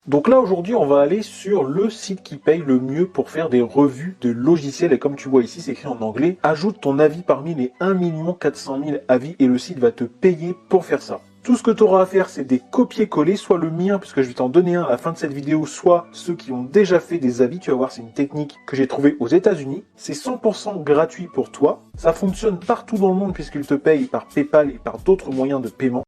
Donc là aujourd'hui on va aller sur le site qui paye le mieux pour faire des revues de logiciels et comme tu vois ici c'est écrit en anglais, ajoute ton avis parmi les 1 400 000 avis et le site va te payer pour faire ça. Tout ce que tu auras à faire c'est des copier-coller, soit le mien puisque je vais t'en donner un à la fin de cette vidéo, soit ceux qui ont déjà fait des avis, tu vas voir c'est une technique que j'ai trouvée aux États-Unis. C'est 100% gratuit pour toi, ça fonctionne partout dans le monde puisqu'ils te payent par PayPal et par d'autres moyens de paiement.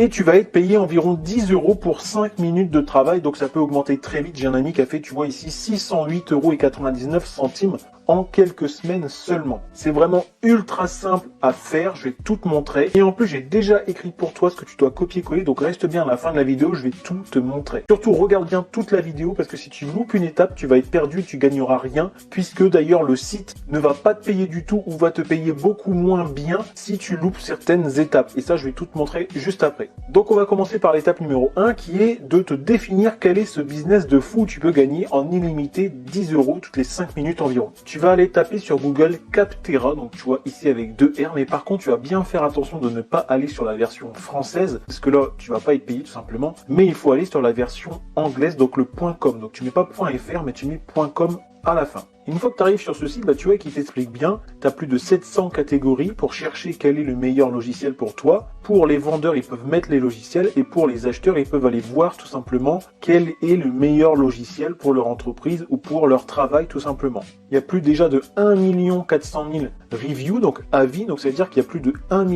Et tu vas être payé environ 10 € pour 5 minutes de travail, donc ça peut augmenter très vite. J'ai un ami qui a fait, tu vois ici, 608,99 € en quelques semaines seulement. C'est vraiment ultra simple à faire, je vais tout te montrer. Et en plus, j'ai déjà écrit pour toi ce que tu dois copier-coller, donc reste bien à la fin de la vidéo, je vais tout te montrer. Surtout, regarde bien toute la vidéo, parce que si tu loupes une étape, tu vas être perdu, tu gagneras rien, puisque d'ailleurs le site ne va pas te payer du tout, ou va te payer beaucoup moins bien si tu loupes certaines étapes. Et ça, je vais tout te montrer juste après. Donc on va commencer par l'étape numéro 1, qui est de te définir quel est ce business de fou où tu peux gagner en illimité 10 € toutes les 5 minutes environ. Tu vas aller taper sur Google Capterra, donc tu vois ici avec 2 R, mais par contre tu vas bien faire attention de ne pas aller sur la version française, parce que là tu vas pas être payé tout simplement, mais il faut aller sur la version anglaise, donc le .com, donc tu mets pas .fr mais tu mets .com à la fin. Une fois que tu arrives sur ce site, tu vois qu'il t'explique bien, tu as plus de 700 catégories pour chercher quel est le meilleur logiciel pour toi. Pour les vendeurs, ils peuvent mettre les logiciels et pour les acheteurs, ils peuvent aller voir tout simplement quel est le meilleur logiciel pour leur entreprise ou pour leur travail tout simplement. Il y a plus déjà de 1 400 000 reviews, donc avis, donc ça veut dire qu'il y a plus de 1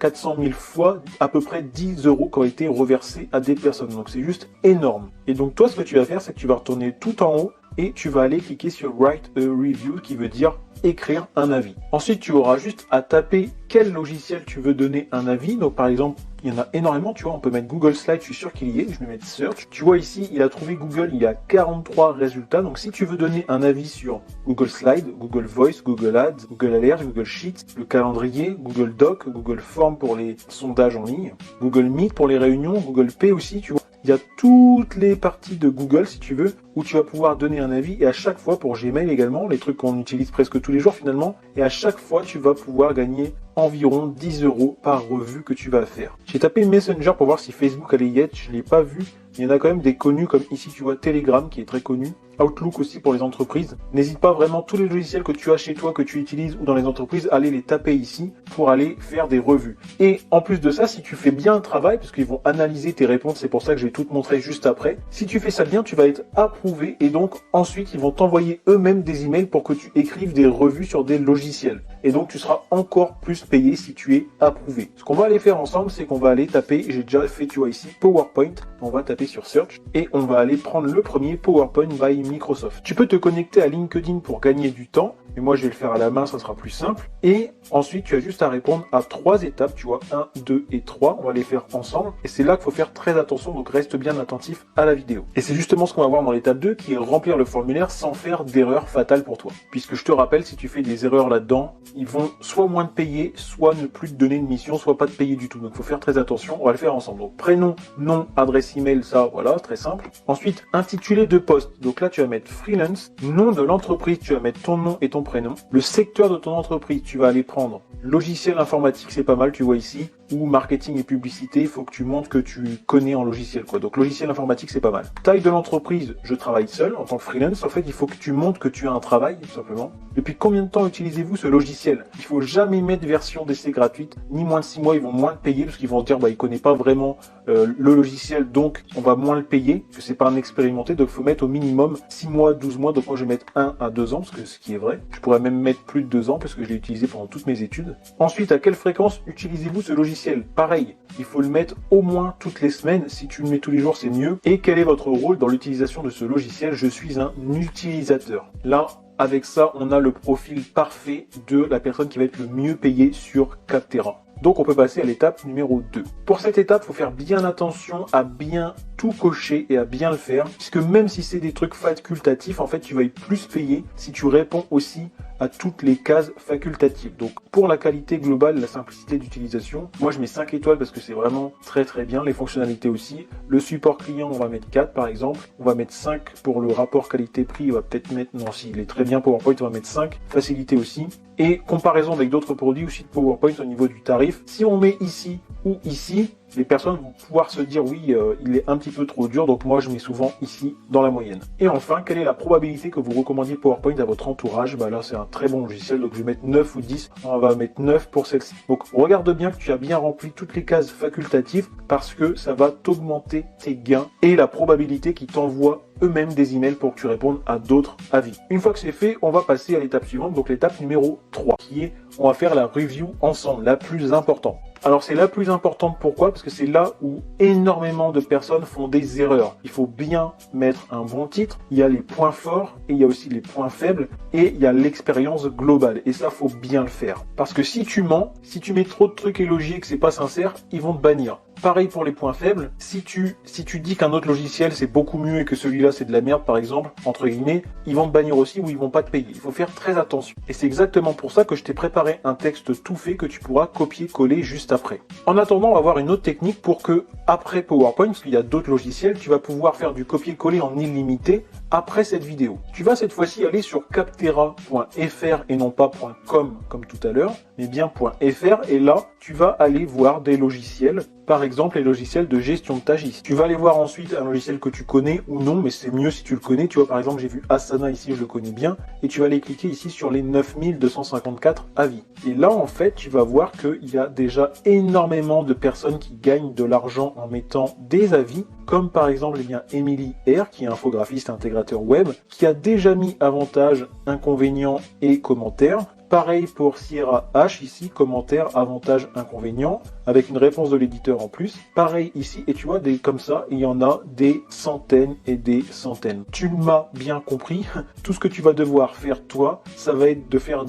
400 000 fois à peu près 10 € qui ont été reversés à des personnes. Donc c'est juste énorme. Et donc toi, ce que tu vas faire, c'est que tu vas retourner tout en haut et tu vas aller cliquer sur Write a Review qui veut dire écrire un avis. Ensuite, tu auras juste à taper quel logiciel tu veux donner un avis. Donc par exemple, il y en a énormément, tu vois, on peut mettre Google Slide, je suis sûr qu'il y est, je vais mettre Search. Tu vois ici, il a trouvé Google, il y a 43 résultats. Donc si tu veux donner un avis sur Google Slide, Google Voice, Google Ads, Google Alerts, Google Sheets, le calendrier, Google Doc, Google Form pour les sondages en ligne, Google Meet pour les réunions, Google Pay aussi, tu vois. Il y a toutes les parties de Google, si tu veux, où tu vas pouvoir donner un avis. Et à chaque fois, pour Gmail également, les trucs qu'on utilise presque tous les jours finalement. Et à chaque fois, tu vas pouvoir gagner environ 10 € par revue que tu vas faire. J'ai tapé Messenger pour voir si Facebook allait y être. Je ne l'ai pas vu. Il y en a quand même des connus comme ici, tu vois, Telegram qui est très connu. Outlook aussi pour les entreprises. N'hésite pas vraiment, tous les logiciels que tu as chez toi, que tu utilises ou dans les entreprises, allez les taper ici pour aller faire des revues. Et en plus de ça, si tu fais bien un travail, parce qu'ils vont analyser tes réponses, c'est pour ça que je vais tout te montrer juste après. Si tu fais ça bien, tu vas être approuvé et donc ensuite ils vont t'envoyer eux-mêmes des emails pour que tu écrives des revues sur des logiciels. Et donc tu seras encore plus payé si tu es approuvé. Ce qu'on va aller faire ensemble, c'est qu'on va aller taper, j'ai déjà fait, tu vois ici, PowerPoint. On va taper sur Search et on va aller prendre le premier PowerPoint by Microsoft. Tu peux te connecter à LinkedIn pour gagner du temps, mais moi je vais le faire à la main, ça sera plus simple. Et ensuite tu as juste à répondre à 3 étapes, tu vois, 1, 2 et 3, on va les faire ensemble. Et c'est là qu'il faut faire très attention, donc reste bien attentif à la vidéo. Et c'est justement ce qu'on va voir dans l'étape 2, qui est remplir le formulaire sans faire d'erreur fatale pour toi. Puisque je te rappelle, si tu fais des erreurs là-dedans, ils vont soit moins te payer, soit ne plus te donner une mission, soit pas te payer du tout. Donc il faut faire très attention, on va le faire ensemble. Donc prénom, nom, adresse email, ça voilà, très simple. Ensuite, intitulé de poste. Donc là tu vas mettre freelance, nom de l'entreprise, tu vas mettre ton nom et ton prénom. Le secteur de ton entreprise, tu vas aller prendre logiciel informatique, c'est pas mal, tu vois ici, ou marketing et publicité, il faut que tu montres que tu connais en logiciel, quoi. Donc logiciel informatique, c'est pas mal. Taille de l'entreprise, je travaille seul en tant que freelance. En fait, il faut que tu montres que tu as un travail, tout simplement. Depuis combien de temps utilisez-vous ce logiciel? Il faut jamais mettre version d'essai gratuite, ni moins de 6 mois, ils vont moins le payer, parce qu'ils vont se dire, il connaît pas vraiment le logiciel, donc on va moins le payer, parce que c'est pas un expérimenté, donc il faut mettre au minimum 6 mois, 12 mois, donc moi je vais mettre 1 à 2 ans, parce que ce qui est vrai. Je pourrais même mettre plus de 2 ans, parce que je l'ai utilisé pendant toutes mes études. Ensuite, à quelle fréquence utilisez-vous ce logiciel? Pareil, il faut le mettre au moins toutes les semaines. Si tu le mets tous les jours, c'est mieux. Et quel est votre rôle dans l'utilisation de ce logiciel? Je suis un utilisateur. Là, avec ça, on a le profil parfait de la personne qui va être le mieux payée sur Capterra. Donc on peut passer à l'étape numéro 2. Pour cette étape, il faut faire bien attention à bien tout cocher et à bien le faire, puisque même si c'est des trucs facultatifs, en fait tu vas être plus payé si tu réponds aussi à toutes les cases facultatives. Donc pour la qualité globale, la simplicité d'utilisation, moi je mets 5 étoiles parce que c'est vraiment très très bien, les fonctionnalités aussi. Le support client, on va mettre 4 par exemple, on va mettre 5 pour le rapport qualité-prix, on va peut-être mettre, non si il est très bien PowerPoint, on va mettre 5, facilité aussi. Et comparaison avec d'autres produits aussi de PowerPoint au niveau du tarif, si on met ici ou ici, les personnes vont pouvoir se dire oui, il est un petit peu trop dur, donc moi je mets souvent ici dans la moyenne. Et enfin, quelle est la probabilité que vous recommandiez PowerPoint à votre entourage? Bah là c'est un très bon logiciel, donc je vais mettre 9 ou 10, on va mettre 9 pour celle-ci. Donc regarde bien que tu as bien rempli toutes les cases facultatives parce que ça va t'augmenter tes gains et la probabilité qu'ils t'envoient eux-mêmes des emails pour que tu répondes à d'autres avis. Une fois que c'est fait, on va passer à l'étape suivante, donc l'étape numéro 3, qui est, on va faire la review ensemble, la plus importante. Alors c'est la plus importante, pourquoi? Parce que c'est là où énormément de personnes font des erreurs. Il faut bien mettre un bon titre, il y a les points forts, et il y a aussi les points faibles, et il y a l'expérience globale. Et ça, faut bien le faire. Parce que si tu mens, si tu mets trop de trucs élogieux et que c'est pas sincère, ils vont te bannir. Pareil pour les points faibles, si tu dis qu'un autre logiciel c'est beaucoup mieux et que celui-là c'est de la merde par exemple, entre guillemets, ils vont te bannir aussi ou ils vont pas te payer. Il faut faire très attention. Et c'est exactement pour ça que je t'ai préparé un texte tout fait que tu pourras copier-coller juste après. En attendant, on va voir une autre technique pour que, après PowerPoint, parce qu'il y a d'autres logiciels, tu vas pouvoir faire du copier-coller en illimité après cette vidéo. Tu vas cette fois-ci aller sur captera.fr et non pas .com comme tout à l'heure, mais bien .fr, et là, tu vas aller voir des logiciels, par exemple les logiciels de gestion de tâches ici. Tu vas aller voir ensuite un logiciel que tu connais ou non, mais c'est mieux si tu le connais. Tu vois, par exemple, j'ai vu Asana ici, je le connais bien, et tu vas aller cliquer ici sur les 9254 avis. Et là, en fait, tu vas voir qu'il y a déjà énormément de personnes qui gagnent de l'argent en mettant des avis, comme par exemple, Émilie R, qui est infographiste intégrateur web, qui a déjà mis avantages, inconvénients et commentaires. Pareil pour Sierra H, ici, commentaires, avantages, inconvénients, avec une réponse de l'éditeur en plus. Pareil ici, et tu vois, comme ça, il y en a des centaines et des centaines. Tu m'as bien compris, tout ce que tu vas devoir faire toi, ça va être de faire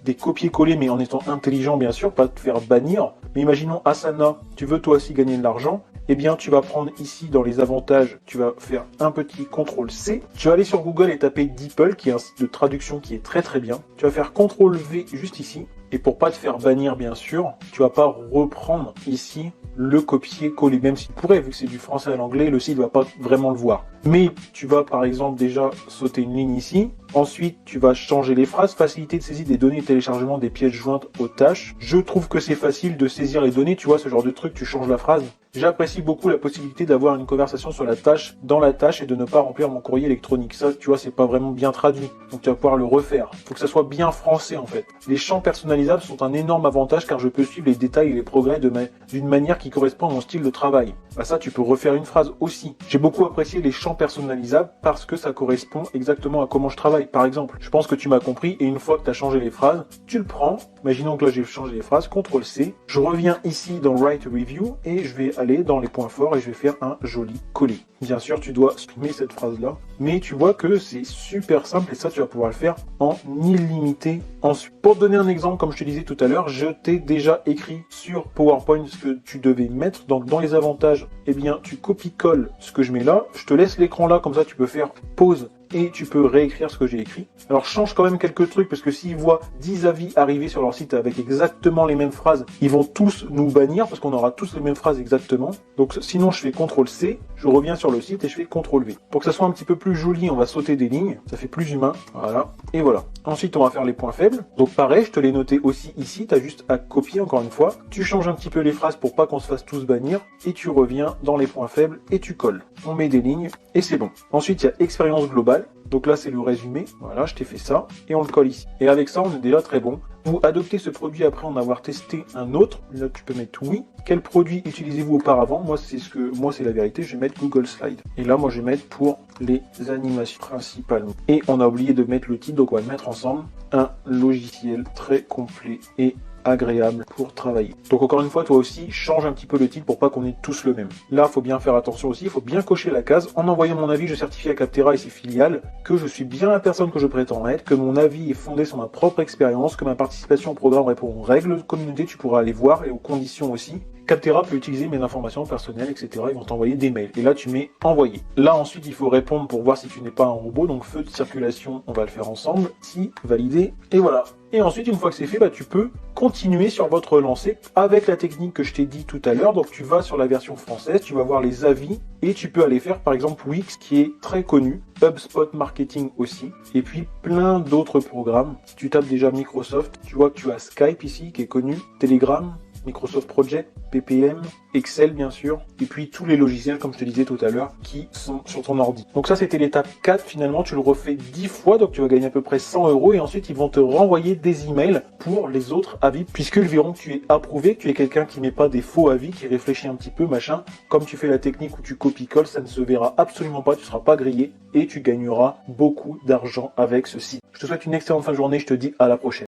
des copier-coller, mais en étant intelligent bien sûr, pas te faire bannir. Mais imaginons Asana, tu veux toi aussi gagner de l'argent, eh bien, tu vas prendre ici dans les avantages, tu vas faire un petit CTRL-C. Tu vas aller sur Google et taper DeepL, qui est un site de traduction qui est très très bien. Tu vas faire CTRL-V juste ici. Et pour pas te faire bannir, bien sûr, tu vas pas reprendre ici le copier-coller, même s'il pourrait, vu que c'est du français à l'anglais, le site va pas vraiment le voir. Mais tu vas par exemple déjà sauter une ligne ici. Ensuite, tu vas changer les phrases, facilité de saisie des données et téléchargement des pièces jointes aux tâches. Je trouve que c'est facile de saisir les données, tu vois, ce genre de truc, tu changes la phrase. J'apprécie beaucoup la possibilité d'avoir une conversation sur la tâche, dans la tâche, et de ne pas remplir mon courrier électronique. Ça, tu vois, c'est pas vraiment bien traduit. Donc tu vas pouvoir le refaire. Faut que ça soit bien français, en fait. Les champs personnalisables sont un énorme avantage car je peux suivre les détails et les progrès d'une manière qui correspond à mon style de travail. Bah ça, tu peux refaire une phrase aussi. J'ai beaucoup apprécié les champs personnalisables parce que ça correspond exactement à comment je travaille. Par exemple, je pense que tu m'as compris et une fois que tu as changé les phrases, tu le prends. Imaginons que là, j'ai changé les phrases. CTRL-C. Je reviens ici dans Write Review et je vais aller dans les points forts et je vais faire un joli coller. Bien sûr, tu dois supprimer cette phrase-là, mais tu vois que c'est super simple et ça, tu vas pouvoir le faire en illimité ensuite. Pour te donner un exemple, comme je te disais tout à l'heure, je t'ai déjà écrit sur PowerPoint ce que tu devais mettre. Donc, dans les avantages, eh bien, tu copies-colles ce que je mets là. Je te laisse l'écran là, comme ça, tu peux faire pause et tu peux réécrire ce que j'ai écrit. Alors change quand même quelques trucs parce que s'ils voient 10 avis arriver sur leur site avec exactement les mêmes phrases, ils vont tous nous bannir parce qu'on aura tous les mêmes phrases exactement. Donc sinon je fais CTRL-C, je reviens sur le site et je fais CTRL-V. Pour que ça soit un petit peu plus joli, on va sauter des lignes, ça fait plus humain, voilà, et voilà. Ensuite on va faire les points faibles. Donc pareil, je te l'ai noté aussi ici, tu as juste à copier encore une fois. Tu changes un petit peu les phrases pour pas qu'on se fasse tous bannir et tu reviens dans les points faibles et tu colles. On met des lignes et c'est bon. Ensuite il y a expérience globale. Donc là, c'est le résumé. Voilà, je t'ai fait ça. Et on le colle ici. Et avec ça, on est déjà très bon. Vous adoptez ce produit après en avoir testé un autre. Là, tu peux mettre oui. Quel produit utilisez-vous auparavant? Moi, c'est la vérité. Je vais mettre Google Slide. Et là, moi, je vais mettre pour les animations principalement. Et on a oublié de mettre le titre, donc on va le mettre ensemble. Un logiciel très complet et agréable pour travailler. Donc encore une fois, toi aussi, change un petit peu le titre pour pas qu'on ait tous le même. Là, faut bien faire attention aussi, il faut bien cocher la case en envoyant mon avis, je certifie à Capterra et ses filiales que je suis bien la personne que je prétends être, que mon avis est fondé sur ma propre expérience, que ma participation au programme répond aux règles de communauté, tu pourras aller voir, et aux conditions aussi. Capterra peut utiliser mes informations personnelles, etc. Ils vont t'envoyer des mails. Et là, tu mets envoyer. Là, ensuite, il faut répondre pour voir si tu n'es pas un robot. Donc, feu de circulation, on va le faire ensemble. Si, valider, et voilà. Et ensuite, une fois que c'est fait, tu peux continuer sur votre lancée avec la technique que je t'ai dit tout à l'heure. Donc, tu vas sur la version française, tu vas voir les avis et tu peux aller faire, par exemple, Wix, qui est très connu, HubSpot Marketing aussi, et puis plein d'autres programmes. Si tu tapes déjà Microsoft, tu vois que tu as Skype ici, qui est connu, Telegram, Microsoft Project, PPM, Excel bien sûr, et puis tous les logiciels, comme je te disais tout à l'heure, qui sont sur ton ordi. Donc ça, c'était l'étape 4, finalement, tu le refais 10 fois, donc tu vas gagner à peu près 100 €, et ensuite ils vont te renvoyer des emails pour les autres avis, puisqu'ils verront que tu es approuvé, que tu es quelqu'un qui met pas des faux avis, qui réfléchit un petit peu, machin. Comme tu fais la technique où tu copies-colles, ça ne se verra absolument pas, tu seras pas grillé, et tu gagneras beaucoup d'argent avec ce site. Je te souhaite une excellente fin de journée, je te dis à la prochaine.